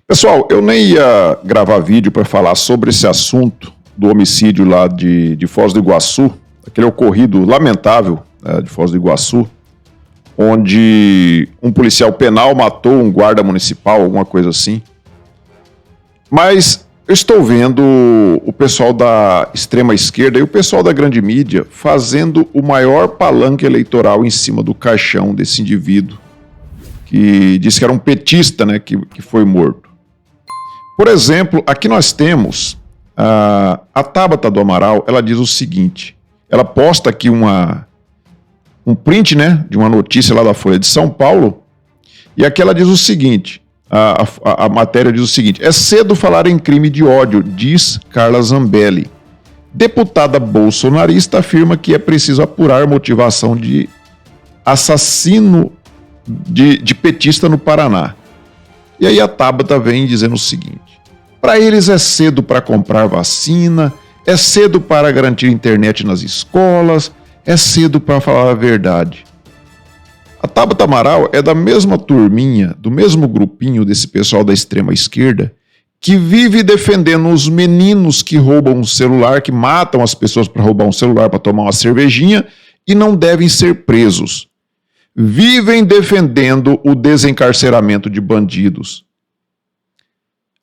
Pessoal, eu nem ia gravar vídeo para falar sobre esse assunto do homicídio lá de Foz do Iguaçu, aquele ocorrido lamentável de Foz do Iguaçu, onde um policial penal matou um guarda municipal, alguma coisa assim. Mas eu estou vendo o pessoal da extrema esquerda e o pessoal da grande mídia fazendo o maior palanque eleitoral em cima do caixão desse indivíduo, que disse que era um petista, né, que foi morto. Por exemplo, aqui nós temos a Tabata do Amaral. Ela diz o seguinte, ela posta aqui um print, né, de uma notícia lá da Folha de São Paulo, e aqui ela diz o seguinte, a matéria diz o seguinte: é cedo falar em crime de ódio, diz Carla Zambelli. Deputada bolsonarista afirma que é preciso apurar motivação de assassino de petista no Paraná. E aí a Tabata vem dizendo o seguinte: para eles é cedo para comprar vacina, é cedo para garantir internet nas escolas, é cedo para falar a verdade. A Tabata Amaral é da mesma turminha, do mesmo grupinho desse pessoal da extrema esquerda, que vive defendendo os meninos que roubam um celular, que matam as pessoas para roubar um celular, para tomar uma cervejinha, e não devem ser presos. Vivem defendendo o desencarceramento de bandidos.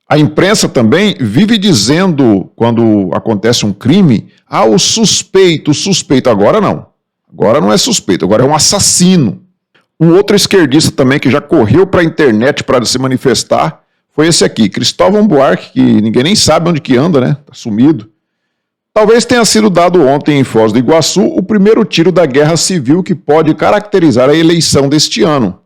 A imprensa também vive dizendo, quando acontece um crime, o suspeito, agora não é suspeito, agora é um assassino. Um outro esquerdista também que já correu para a internet para se manifestar foi esse aqui, Cristóvão Buarque, que ninguém nem sabe onde que anda, né? Tá sumido. Talvez tenha sido dado ontem em Foz do Iguaçu o primeiro tiro da guerra civil que pode caracterizar a eleição deste ano.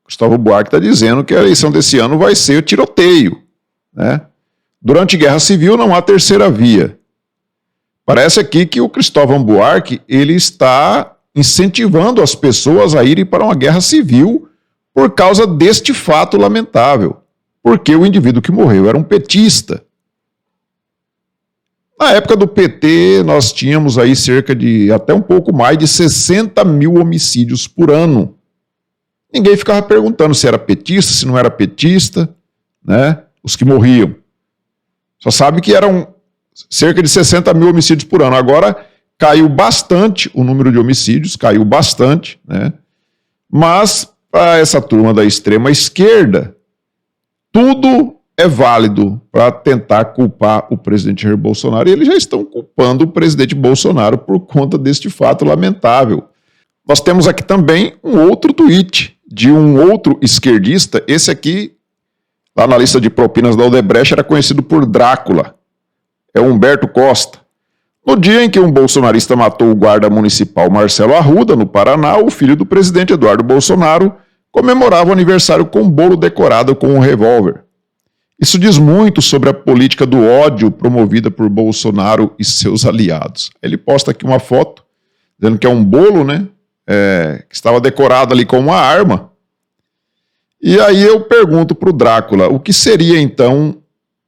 Cristóvão Buarque está dizendo que a eleição desse ano vai ser o tiroteio, né? Durante guerra civil não há terceira via. Parece aqui que o Cristóvão Buarque ele está incentivando as pessoas a irem para uma guerra civil por causa deste fato lamentável, porque o indivíduo que morreu era um petista. Na época do PT, nós tínhamos aí cerca de, até um pouco mais de 60 mil homicídios por ano. Ninguém ficava perguntando se era petista, se não era petista, né? Os que morriam. Só sabe que eram cerca de 60 mil homicídios por ano. Agora caiu bastante o número de homicídios, caiu bastante, né? Mas para essa turma da extrema esquerda, tudo é válido para tentar culpar o presidente Jair Bolsonaro, e eles já estão culpando o presidente Bolsonaro por conta deste fato lamentável. Nós temos aqui também um outro tweet de um outro esquerdista, esse aqui, lá na lista de propinas da Odebrecht, era conhecido por Drácula, é o Humberto Costa. No dia em que um bolsonarista matou o guarda municipal Marcelo Arruda, no Paraná, o filho do presidente Eduardo Bolsonaro comemorava o aniversário com um bolo decorado com um revólver. Isso diz muito sobre a política do ódio promovida por Bolsonaro e seus aliados. Ele posta aqui uma foto, dizendo que é um bolo, né? Que estava decorado ali com uma arma. E aí eu pergunto para o Drácula, o que seria então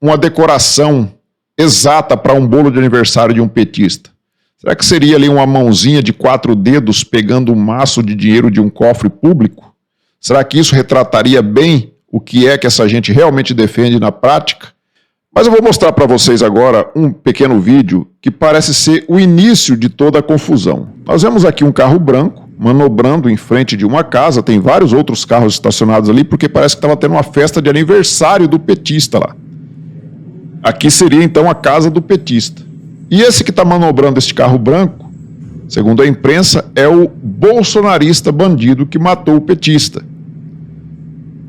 uma decoração exata para um bolo de aniversário de um petista? Será que seria ali uma mãozinha de 4 dedos pegando um maço de dinheiro de um cofre público? Será que isso retrataria bem o que é que essa gente realmente defende na prática? Mas eu vou mostrar para vocês agora um pequeno vídeo que parece ser o início de toda a confusão. Nós vemos aqui um carro branco manobrando em frente de uma casa, tem vários outros carros estacionados ali, porque parece que estava tendo uma festa de aniversário do petista lá. Aqui seria então a casa do petista. E esse que está manobrando este carro branco, segundo a imprensa, é o bolsonarista bandido que matou o petista.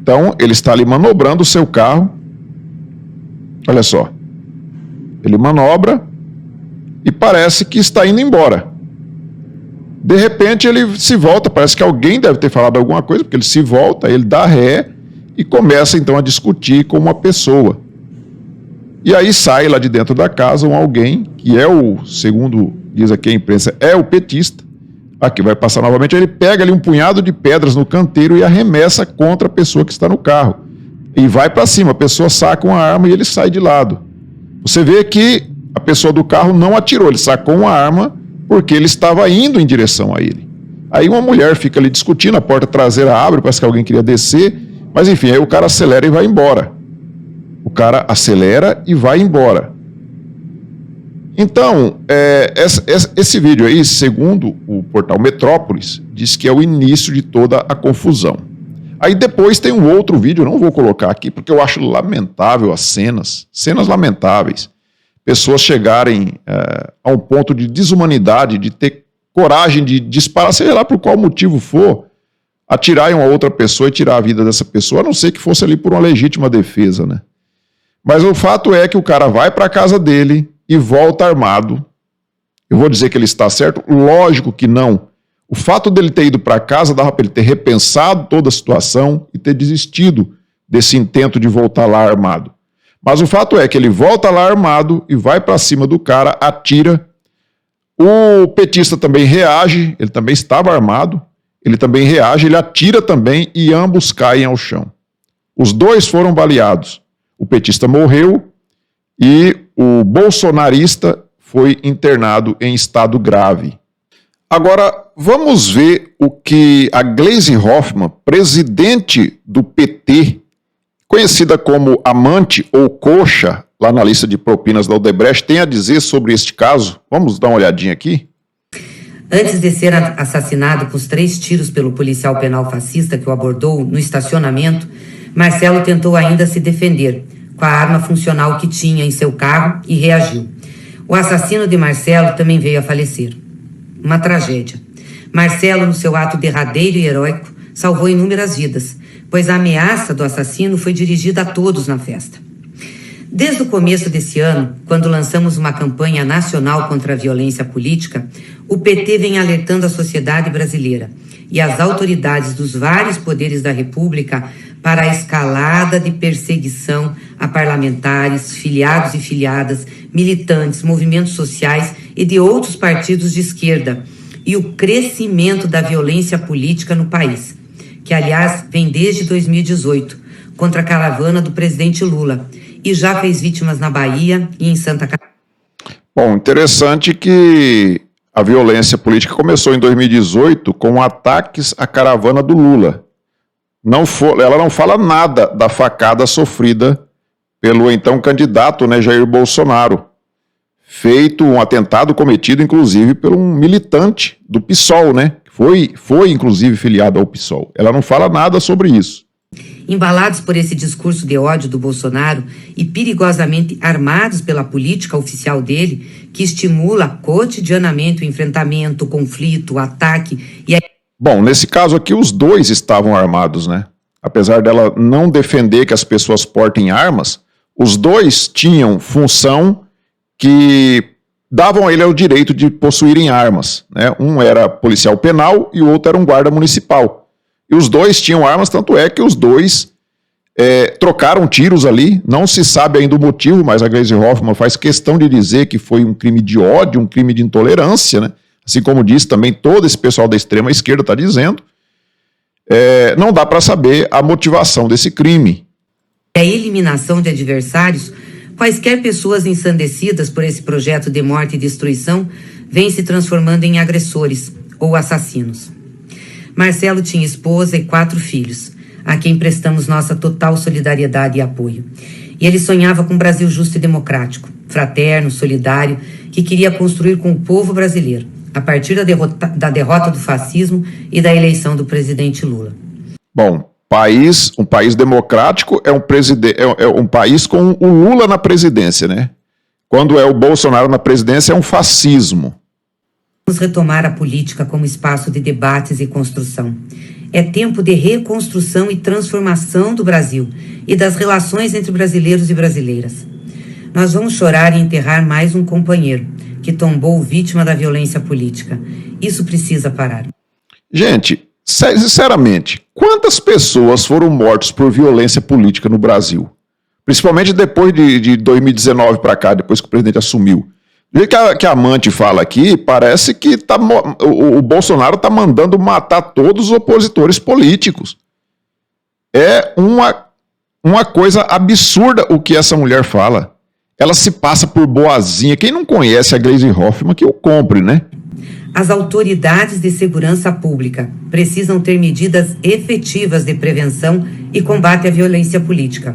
Então, ele está ali manobrando o seu carro. Olha só. Ele manobra e parece que está indo embora. De repente, ele se volta. Parece que alguém deve ter falado alguma coisa, porque ele se volta, ele dá ré e começa então a discutir com uma pessoa. E aí sai lá de dentro da casa alguém que é o, segundo diz aqui a imprensa, é o petista. Aqui vai passar novamente, ele pega ali um punhado de pedras no canteiro e arremessa contra a pessoa que está no carro. E vai para cima, a pessoa saca uma arma e ele sai de lado. Você vê que a pessoa do carro não atirou, ele sacou uma arma porque ele estava indo em direção a ele. Aí uma mulher fica ali discutindo, a porta traseira abre, parece que alguém queria descer, Mas enfim, aí o cara acelera e vai embora. O cara acelera e vai embora. Então, esse vídeo aí, segundo o portal Metrópolis, diz que é o início de toda a confusão. Aí depois tem um outro vídeo, não vou colocar aqui, porque eu acho lamentável as cenas lamentáveis. Pessoas chegarem a um ponto de desumanidade, de ter coragem de disparar, seja lá por qual motivo for, atirar em uma outra pessoa e tirar a vida dessa pessoa, a não ser que fosse ali por uma legítima defesa, né? Mas o fato é que o cara vai para a casa dele e volta armado. Eu vou dizer que ele está certo? Lógico que não. O fato dele ter ido para casa dava para ele ter repensado toda a situação e ter desistido desse intento de voltar lá armado. Mas o fato é que ele volta lá armado e vai para cima do cara, atira. O petista também reage, ele também estava armado, ele também reage, ele atira também e ambos caem ao chão. Os dois foram baleados. O petista morreu e o bolsonarista foi internado em estado grave. Agora, vamos ver o que a Gleisi Hoffmann, presidente do PT, conhecida como amante ou coxa, lá na lista de propinas da Odebrecht, tem a dizer sobre este caso. Vamos dar uma olhadinha aqui? Antes de ser assassinado com os 3 tiros pelo policial penal fascista que o abordou no estacionamento, Marcelo tentou ainda se defender com a arma funcional que tinha em seu carro e reagiu. O assassino de Marcelo também veio a falecer. Uma tragédia. Marcelo, no seu ato derradeiro e heróico, salvou inúmeras vidas, pois a ameaça do assassino foi dirigida a todos na festa. Desde o começo desse ano, quando lançamos uma campanha nacional contra a violência política, o PT vem alertando a sociedade brasileira e as autoridades dos vários poderes da República para a escalada de perseguição a parlamentares, filiados e filiadas, militantes, movimentos sociais e de outros partidos de esquerda, e o crescimento da violência política no país, que, aliás, vem desde 2018, contra a caravana do presidente Lula, e já fez vítimas na Bahia e em Santa Catarina. Bom, interessante que a violência política começou em 2018 com ataques à caravana do Lula. Ela não fala nada da facada sofrida pelo então candidato, né, Jair Bolsonaro. Feito um atentado cometido, inclusive, por um militante do PSOL, né? Foi inclusive filiado ao PSOL. Ela não fala nada sobre isso. Embalados por esse discurso de ódio do Bolsonaro e perigosamente armados pela política oficial dele, que estimula cotidianamente o enfrentamento, o conflito, o ataque e a... Bom, nesse caso aqui, os dois estavam armados, né? Apesar dela não defender que as pessoas portem armas, os dois tinham função que davam a ele o direito de possuírem armas, né? Um era policial penal e o outro era um guarda municipal. E os dois tinham armas, tanto é que os dois trocaram tiros ali. Não se sabe ainda o motivo, mas a Gleisi Hoffmann faz questão de dizer que foi um crime de ódio, um crime de intolerância, né? Assim como disse também todo esse pessoal da extrema esquerda está dizendo. Não dá para saber a motivação desse crime. A eliminação de adversários, quaisquer pessoas ensandecidas por esse projeto de morte e destruição vêm se transformando em agressores ou assassinos. Marcelo tinha esposa e 4 filhos, a quem prestamos nossa total solidariedade e apoio. E ele sonhava com um Brasil justo e democrático, fraterno, solidário, que queria construir com o povo brasileiro, a partir da derrota do fascismo e da eleição do presidente Lula. Bom, um país democrático é um país com o Lula na presidência, né? Quando é o Bolsonaro na presidência, é um fascismo. Vamos retomar a política como espaço de debates e construção. É tempo de reconstrução e transformação do Brasil e das relações entre brasileiros e brasileiras. Nós vamos chorar e enterrar mais um companheiro que tombou vítima da violência política. Isso precisa parar. Gente, sinceramente, quantas pessoas foram mortas por violência política no Brasil? Principalmente depois de 2019 para cá, depois que o presidente assumiu. Do jeito que a Amante fala aqui, parece que o Bolsonaro está mandando matar todos os opositores políticos. É uma coisa absurda o que essa mulher fala. Ela se passa por boazinha. Quem não conhece a Gleisi Hoffmann, que o compre, né? as autoridades de segurança pública precisam ter medidas efetivas de prevenção e combate à violência política.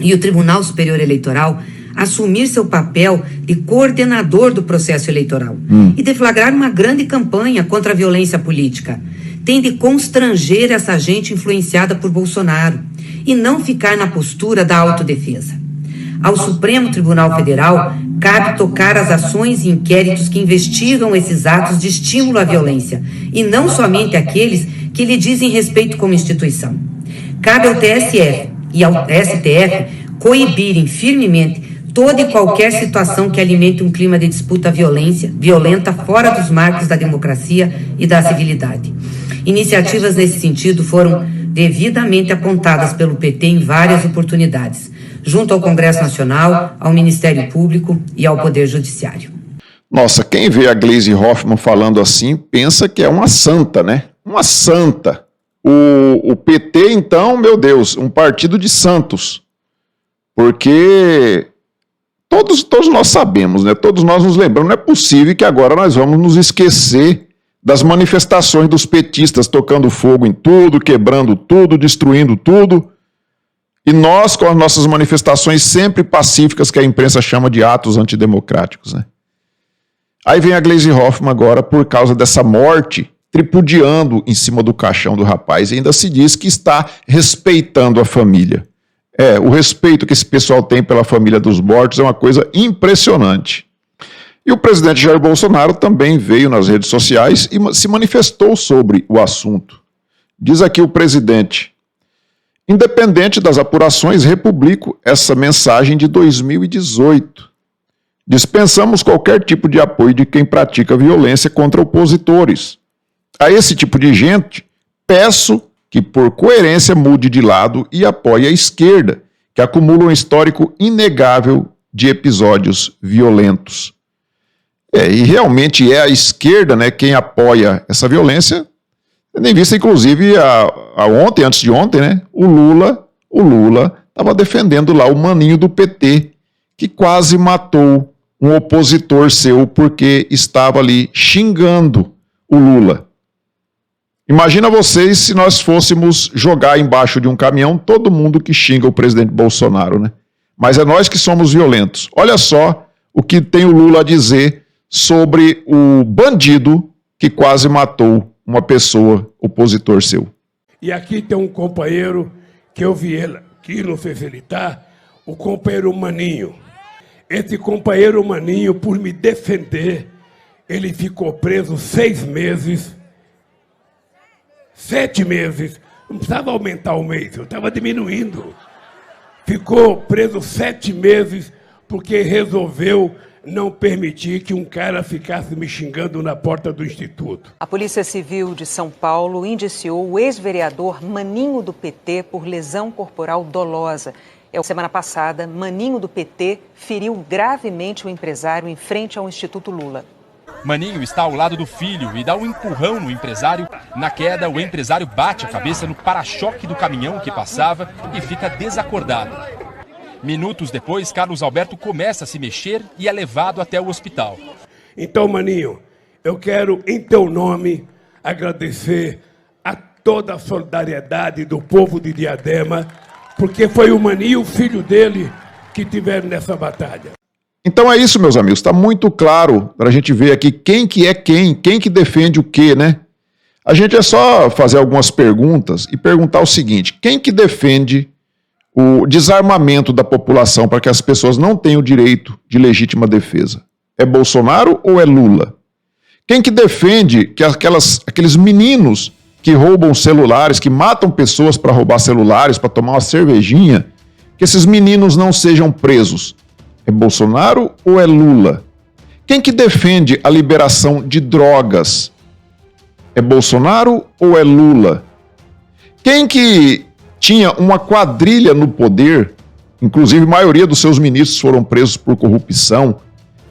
E o Tribunal Superior Eleitoral assumir seu papel de coordenador do processo eleitoral e deflagrar uma grande campanha contra a violência política. Tem de constranger essa gente influenciada por Bolsonaro e não ficar na postura da autodefesa. Ao Supremo Tribunal Federal cabe tocar as ações e inquéritos que investigam esses atos de estímulo à violência e não somente aqueles que lhe dizem respeito como instituição. Cabe ao TSE e ao STF coibirem firmemente toda e qualquer situação que alimente um clima de disputa violenta fora dos marcos da democracia e da civilidade. Iniciativas nesse sentido foram devidamente apontadas pelo PT em várias oportunidades, junto ao Congresso Nacional, ao Ministério Público e ao Poder Judiciário. Nossa, quem vê a Gleisi Hoffmann falando assim, pensa que é uma santa, né? Uma santa. O PT, então, meu Deus, um partido de santos. Porque todos nós sabemos, né? Todos nós nos lembramos. Não é possível que agora nós vamos nos esquecer das manifestações dos petistas tocando fogo em tudo, quebrando tudo, destruindo tudo. E nós, com as nossas manifestações sempre pacíficas, que a imprensa chama de atos antidemocráticos, né? Aí vem a Gleisi Hoffmann agora, por causa dessa morte, tripudiando em cima do caixão do rapaz. E ainda se diz que está respeitando a família. O respeito que esse pessoal tem pela família dos mortos é uma coisa impressionante. E o presidente Jair Bolsonaro também veio nas redes sociais e se manifestou sobre o assunto. Diz aqui o presidente: independente das apurações, republico essa mensagem de 2018. Dispensamos qualquer tipo de apoio de quem pratica violência contra opositores. A esse tipo de gente, peço que, por coerência, mude de lado e apoie a esquerda, que acumula um histórico inegável de episódios violentos. E realmente é a esquerda, né, quem apoia essa violência. Nem vista, inclusive, ontem, antes de ontem, né, o Lula estava defendendo lá o maninho do PT, que quase matou um opositor seu porque estava ali xingando o Lula. Imagina vocês se nós fôssemos jogar embaixo de um caminhão todo mundo que xinga o presidente Bolsonaro, né? Mas é nós que somos violentos. Olha só o que tem o Lula a dizer sobre o bandido que quase matou uma pessoa, opositor seu. E aqui tem um companheiro que eu vi ele aqui, não sei se ele está, o companheiro Maninho. Esse companheiro Maninho, por me defender, ele ficou preso 6 meses, 7 meses, não precisava aumentar o mês, eu estava diminuindo. Ficou preso 7 meses porque resolveu não permitir que um cara ficasse me xingando na porta do Instituto. A Polícia Civil de São Paulo indiciou o ex-vereador Maninho do PT por lesão corporal dolosa. Semana passada, Maninho do PT feriu gravemente o empresário em frente ao Instituto Lula. Maninho está ao lado do filho e dá um empurrão no empresário. Na queda, o empresário bate a cabeça no para-choque do caminhão que passava e fica desacordado. Minutos depois, Carlos Alberto começa a se mexer e é levado até o hospital. Então, Maninho, eu quero, em teu nome, agradecer a toda a solidariedade do povo de Diadema, porque foi o Maninho e o filho dele que tiveram nessa batalha. Então é isso, meus amigos, está muito claro para a gente ver aqui quem que é quem que defende o quê, né? A gente é só fazer algumas perguntas e perguntar o seguinte: quem que defende o desarmamento da população para que as pessoas não tenham o direito de legítima defesa? É Bolsonaro ou é Lula? Quem que defende que aqueles meninos que roubam celulares, que matam pessoas para roubar celulares, para tomar uma cervejinha, que esses meninos não sejam presos? É Bolsonaro ou é Lula? Quem que defende a liberação de drogas? É Bolsonaro ou é Lula? Quem que tinha uma quadrilha no poder, inclusive a maioria dos seus ministros foram presos por corrupção,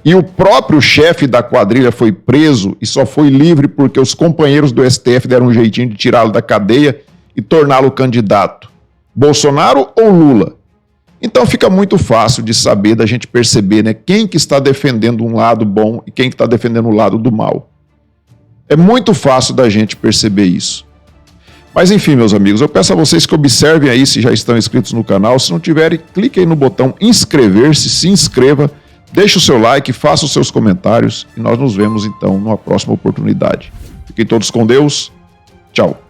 e o próprio chefe da quadrilha foi preso e só foi livre porque os companheiros do STF deram um jeitinho de tirá-lo da cadeia e torná-lo candidato? Bolsonaro ou Lula? Então fica muito fácil de saber, da gente perceber, né, quem que está defendendo um lado bom e quem que está defendendo o lado do mal. É muito fácil da gente perceber isso. Mas enfim, meus amigos, eu peço a vocês que observem aí se já estão inscritos no canal. Se não tiverem, clique aí no botão inscrever-se, se inscreva, deixe o seu like, faça os seus comentários e nós nos vemos então numa próxima oportunidade. Fiquem todos com Deus. Tchau.